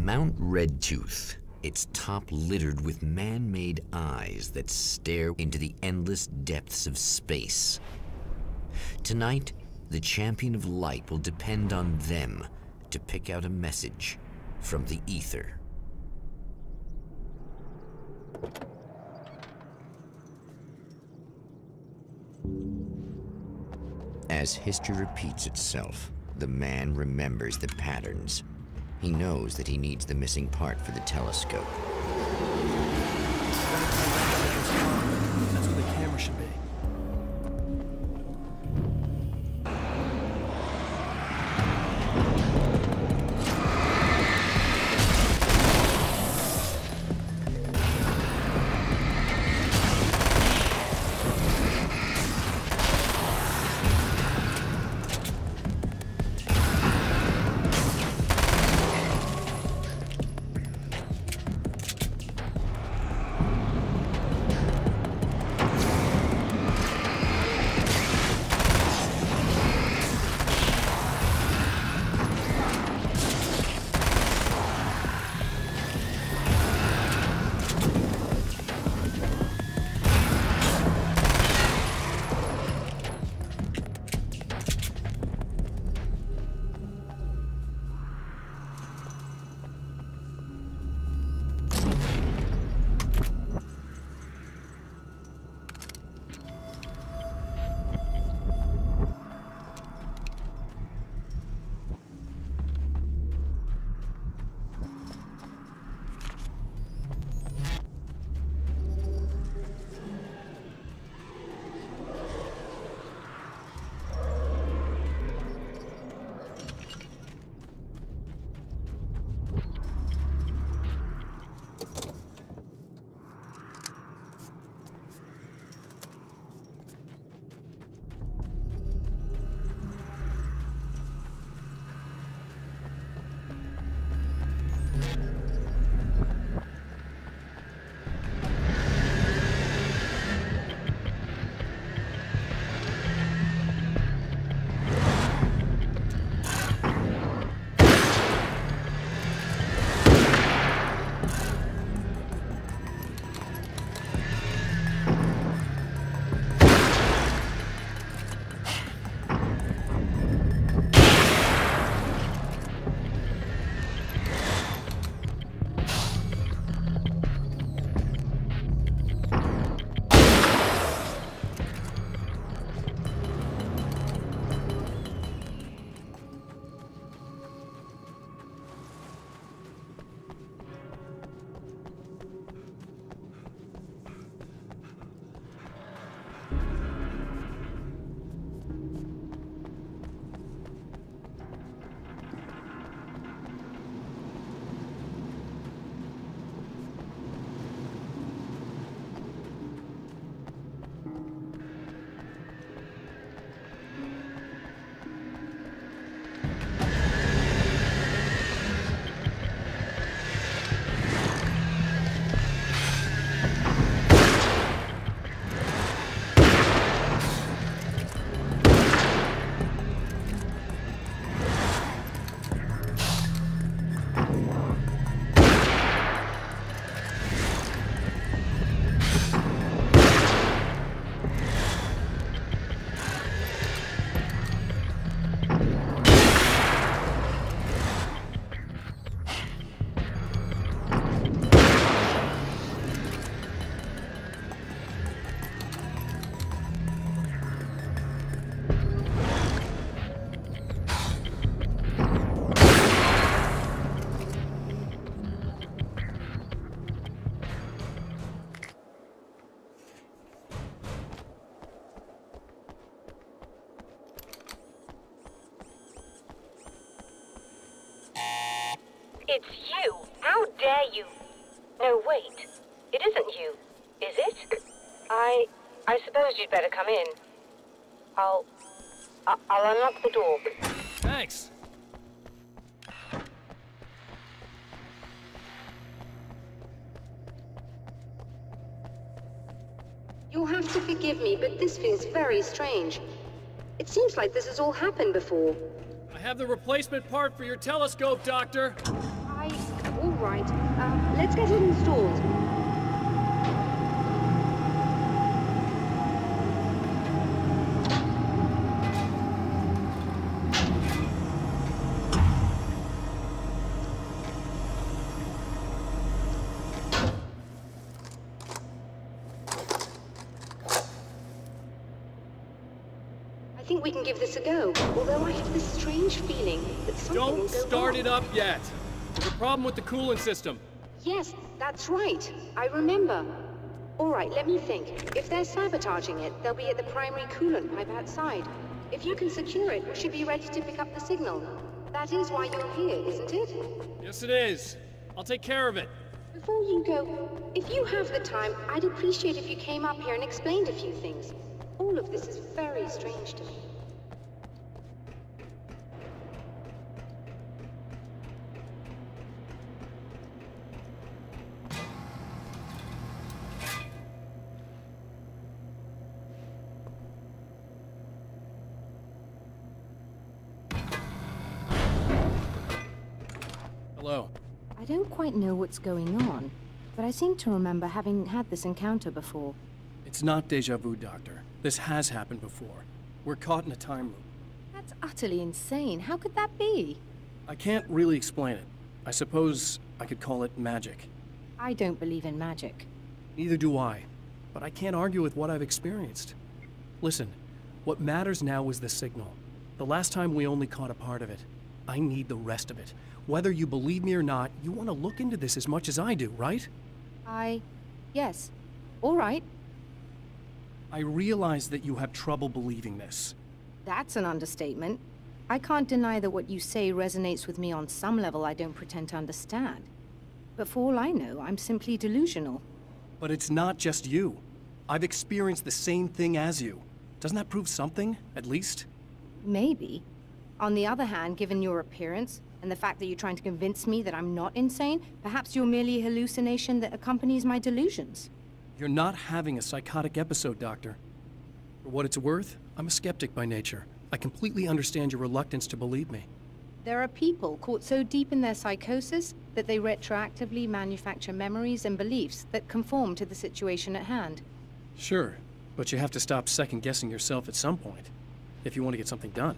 Mount Redtooth, its top littered with man-made eyes that stare into the endless depths of space. Tonight, the Champion of Light will depend on them to pick out a message from the ether. As history repeats itself, the man remembers the patterns. He knows that he needs the missing part for the telescope. That's where the camera should be. It's you! How dare you! No, wait. It isn't you, is it? I suppose you'd better come in. I'll unlock the door. Thanks. You'll have to forgive me, but this feels very strange. It seems like this has all happened before. I have the replacement part for your telescope, Doctor. I Right. Let's get it installed. I think we can give this a go, although I have this strange feeling that something will Don't go start wrong. it up yet. There's a problem with the coolant system. Yes, that's right. I remember. All right, let me think. If they're sabotaging it, they'll be at the primary coolant pipe outside. If you can secure it, we should be ready to pick up the signal. That is why you're here, isn't it? Yes, it is. I'll take care of it. Before you go, if you have the time, I'd appreciate if you came up here and explained a few things. All of this is very strange to me. Hello. I don't quite know what's going on, but I seem to remember having had this encounter before. It's not deja vu, Doctor. This has happened before. We're caught in a time loop. That's utterly insane. How could that be? I can't really explain it. I suppose I could call it magic. I don't believe in magic. Neither do I. But I can't argue with what I've experienced. Listen, what matters now is the signal. The last time we only caught a part of it. I need the rest of it. Whether you believe me or not, you want to look into this as much as I do, right? Yes. All right. I realize that you have trouble believing this. That's an understatement. I can't deny that what you say resonates with me on some level I don't pretend to understand. But for all I know, I'm simply delusional. But it's not just you. I've experienced the same thing as you. Doesn't that prove something, at least? Maybe. On the other hand, given your appearance, and the fact that you're trying to convince me that I'm not insane, perhaps you're merely a hallucination that accompanies my delusions. You're not having a psychotic episode, Doctor. For what it's worth, I'm a skeptic by nature. I completely understand your reluctance to believe me. There are people caught so deep in their psychosis that they retroactively manufacture memories and beliefs that conform to the situation at hand. Sure, but you have to stop second-guessing yourself at some point, if you want to get something done.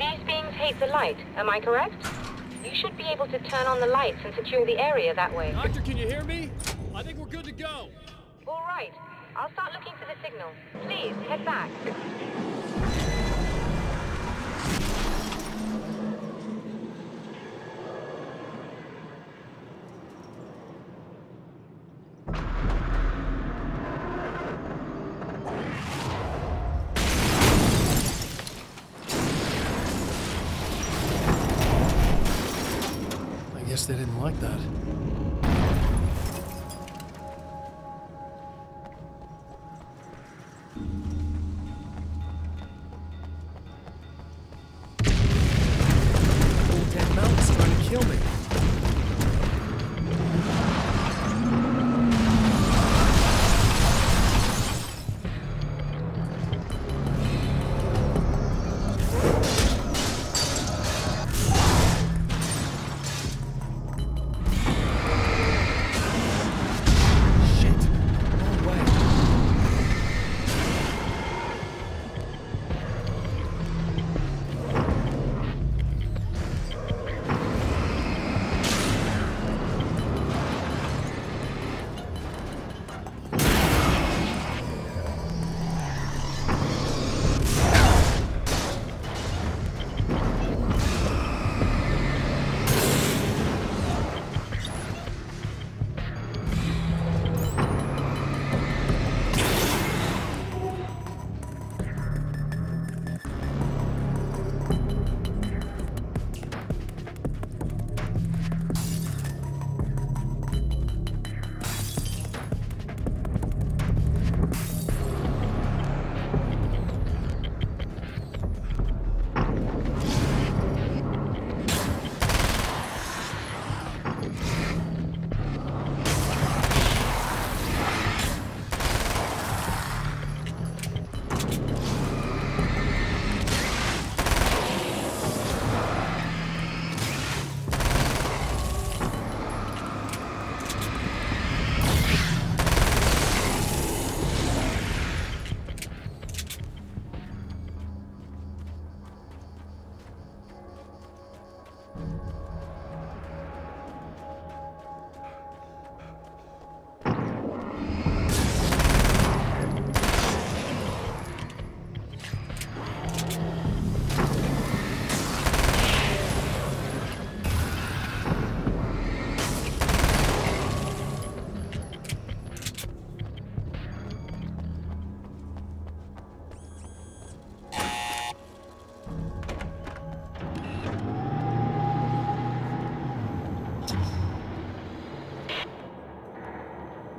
These beings hate the light, am I correct? You should be able to turn on the lights and secure the area that way. Doctor, can you hear me? I think we're good to go. All right. I'll start looking for the signal. Please, head back. I guess they didn't like that. Old damn mountain's trying to kill me.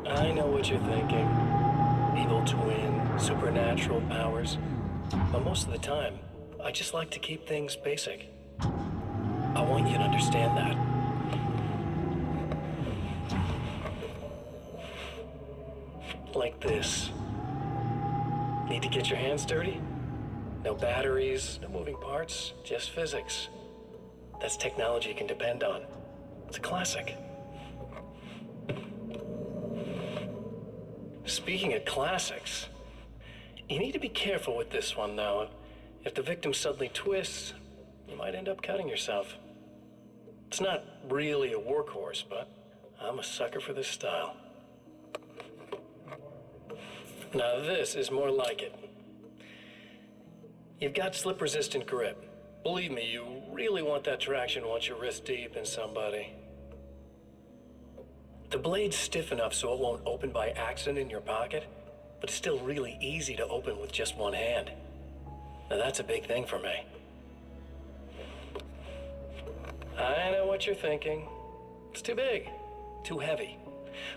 I know what you're thinking. Evil twin, supernatural powers. But most of the time, I just like to keep things basic. I want you to understand that. Like this. Need to get your hands dirty? No batteries, no moving parts, just physics. That's technology you can depend on. It's a classic. Speaking of classics, you need to be careful with this one, though. If the victim suddenly twists, you might end up cutting yourself. It's not really a workhorse, but I'm a sucker for this style. Now this is more like it. You've got slip-resistant grip. Believe me, you really want that traction once you're wrist deep in somebody. The blade's stiff enough so it won't open by accident in your pocket, but it's still really easy to open with just one hand. Now that's a big thing for me. I know what you're thinking. It's too big, too heavy.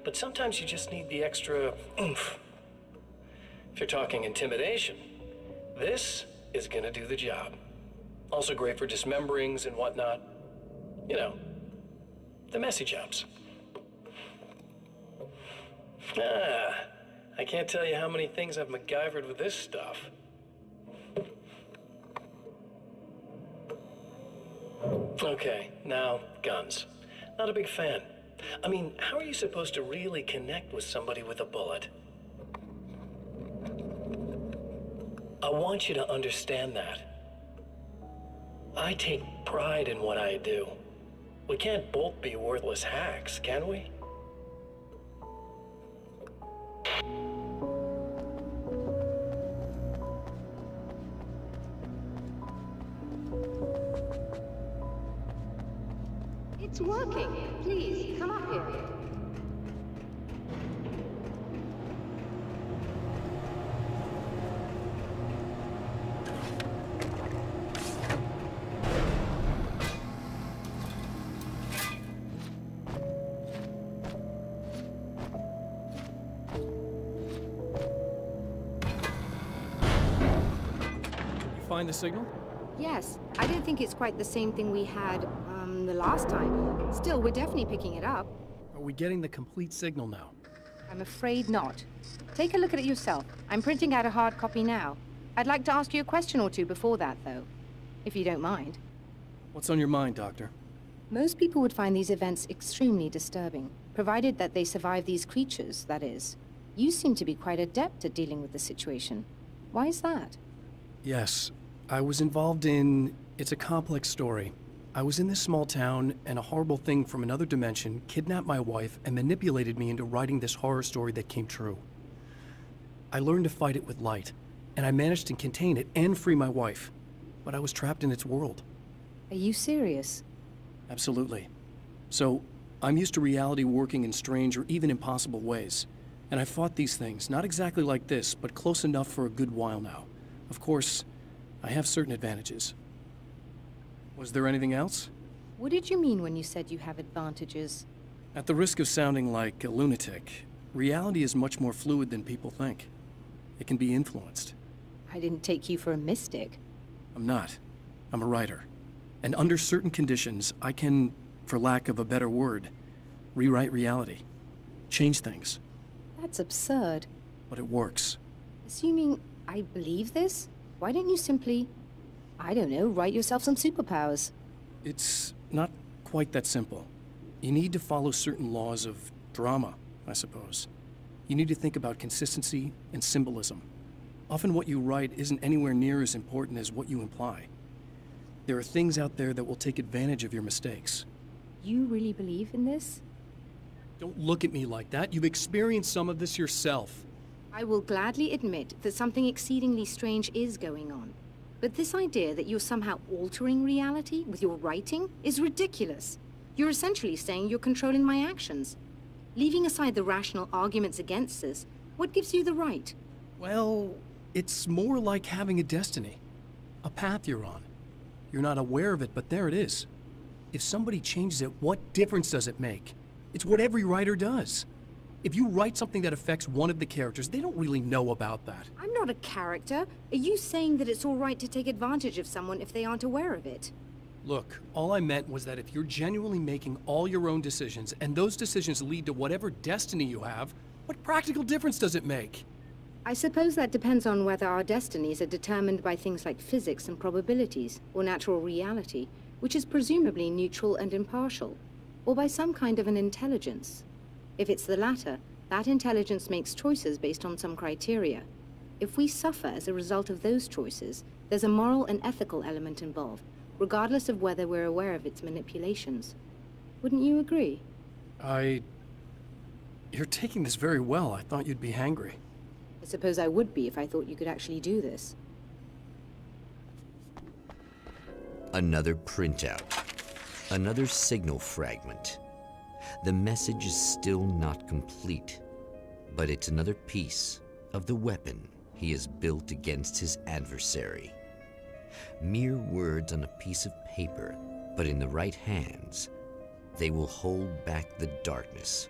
But sometimes you just need the extra oomph. If you're talking intimidation, this is gonna do the job. Also great for dismemberings and whatnot. You know, the messy jobs. I can't tell you how many things I've MacGyvered with this stuff. Okay, now, guns. Not a big fan. I mean, how are you supposed to really connect with somebody with a bullet? I want you to understand that. I take pride in what I do. We can't both be worthless hacks, can we? It's working. Please, come up here. Find the signal? Yes. I don't think it's quite the same thing we had, the last time. Still, we're definitely picking it up. Are we getting the complete signal now? I'm afraid not. Take a look at it yourself. I'm printing out a hard copy now. I'd like to ask you a question or two before that, though. If you don't mind. What's on your mind, Doctor? Most people would find these events extremely disturbing, provided that they survive these creatures, that is. You seem to be quite adept at dealing with the situation. Why is that? Yes. I was involved in... It's a complex story. I was in this small town, and a horrible thing from another dimension kidnapped my wife and manipulated me into writing this horror story that came true. I learned to fight it with light, and I managed to contain it and free my wife. But I was trapped in its world. Are you serious? Absolutely. So, I'm used to reality working in strange or even impossible ways. And I fought these things, not exactly like this, but close enough for a good while now. Of course, I have certain advantages. Was there anything else? What did you mean when you said you have advantages? At the risk of sounding like a lunatic, reality is much more fluid than people think. It can be influenced. I didn't take you for a mystic. I'm not. I'm a writer. And under certain conditions, I can, for lack of a better word, rewrite reality. Change things. That's absurd. But it works. Assuming I believe this, why don't you simply, I don't know, write yourself some superpowers? It's not quite that simple. You need to follow certain laws of drama, I suppose. You need to think about consistency and symbolism. Often what you write isn't anywhere near as important as what you imply. There are things out there that will take advantage of your mistakes. You really believe in this? Don't look at me like that. You've experienced some of this yourself. I will gladly admit that something exceedingly strange is going on. But this idea that you're somehow altering reality with your writing is ridiculous. You're essentially saying you're controlling my actions. Leaving aside the rational arguments against this, what gives you the right? Well, it's more like having a destiny. A path you're on. You're not aware of it, but there it is. If somebody changes it, what difference does it make? It's what every writer does. If you write something that affects one of the characters, they don't really know about that. I'm not a character. Are you saying that it's all right to take advantage of someone if they aren't aware of it? Look, all I meant was that if you're genuinely making all your own decisions, and those decisions lead to whatever destiny you have, what practical difference does it make? I suppose that depends on whether our destinies are determined by things like physics and probabilities, or natural reality, which is presumably neutral and impartial, or by some kind of an intelligence. If it's the latter, that intelligence makes choices based on some criteria. If we suffer as a result of those choices, there's a moral and ethical element involved, regardless of whether we're aware of its manipulations. Wouldn't you agree? You're taking this very well. I thought you'd be hangry. I suppose I would be if I thought you could actually do this. Another printout. Another signal fragment. The message is still not complete, but it's another piece of the weapon he has built against his adversary. Mere words on a piece of paper, but in the right hands, they will hold back the darkness